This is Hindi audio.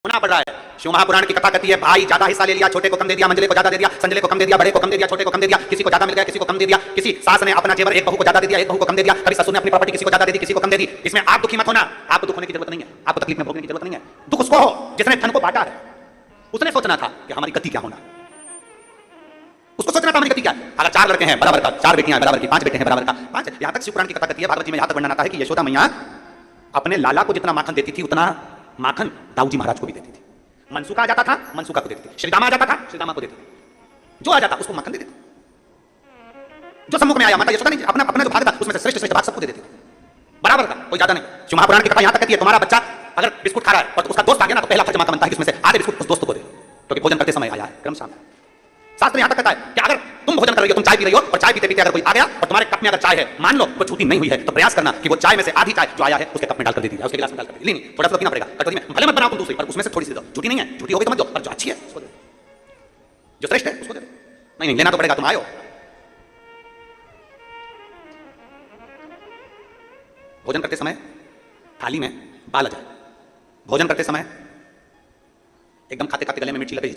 सुना पड़ रहा है। शिव महापुराण की कथा कहती है भाई ज्यादा हिस्सा ले लिया, छोटे को कम दे दिया, मंझले को ज्यादा दे दिया, संजले को कम दे दिया, बड़े को कम दे दिया, छोटे को कम दे दिया, किसी को ज्यादा मिल गया, किसी को कम दे दिया, किसी सास ने अपना जेवर एक बहू को ज्यादा दे दिया, एक बहू को कम दे दिया, कभी ससुर ने अपनी प्रॉपर्टी किसी को ज्यादा दे दी, किसी को कम दे दी। इसमें आप दुखी मत होना, आपको दुख होने की जरूरत नहीं है, आपको तकलीफ में भोगने की जरूरत नहीं है। दुख उसको हो जिसने धन को बांटा है, उसने सोचना था कि हमारी गति क्या होना, उसको सोचना था हमारी गति क्या है। अगर 4 लड़के हैं बराबर का, 4 बेटियां बराबर की, 5 बेटे हैं बराबर का, 5, यहां तक शिवपुराण की कथा कहती है, भागवत जी में यहां तक वर्णन आता है कि यशोदा मैया अपने लाला को जितना माखन देती थी उतना माखन दाऊजी महाराज को भी देती थी। मनसुखा आ जाता था, मनसुखा को देती थी, श्रीदामा आ जाता था, श्रीदामा को देती थी, जो आ जाता उसको माखन दे देती, जो सम्मुख में आया माता यशोदा ने अपना अपना जो भाग था उसमें से श्रेष्ठ श्रेष्ठ भाग सबको दे देती थी, बराबर का, कोई ज्यादा नहीं। शिव महापुराण की कथा यहां तक कहती है तुम्हारा बच्चा अगर बिस्कुट खा रहा है और उसका दोस्त आ गया ना तो पहला फर्ज मां का बनता है कि उसमें से आधे बिस्कुट उस दोस्त को दे, क्योंकि भोजन करते समय आया है क्रम सामने। शास्त्र यहां तक कहता है कि अगर तुम भोजन कर रही हो, तुम चाय पी रही हो और चाय पीते पीते अगर कोई आ गया और तुम्हारे कप में अगर चाय है, मान लो वो छूटी नहीं हुई है, तो प्रयास करना कि वो चाय में से आधी चाय जो आया है उसके कप में डालकर दे दी जाए, उसके गिलास में डालकर दे दी। नहीं, थोड़ा सा पीना पड़ेगा कटोरी में, भले मत बनाओ तुम दूसरी, पर उसमें से थोड़ी सी दो, झूठी नहीं है, झूठी होगी तो मत दो, पर जो अच्छी है उसको दे, जो श्रेष्ठ है उसको दे। नहीं नहीं लेना तो पड़ेगा, तुम आयो। भोजन करते समय थाली में बाल आ जाए, भोजन करते समय एकदम खाते खाते गले में मिर्ची लगे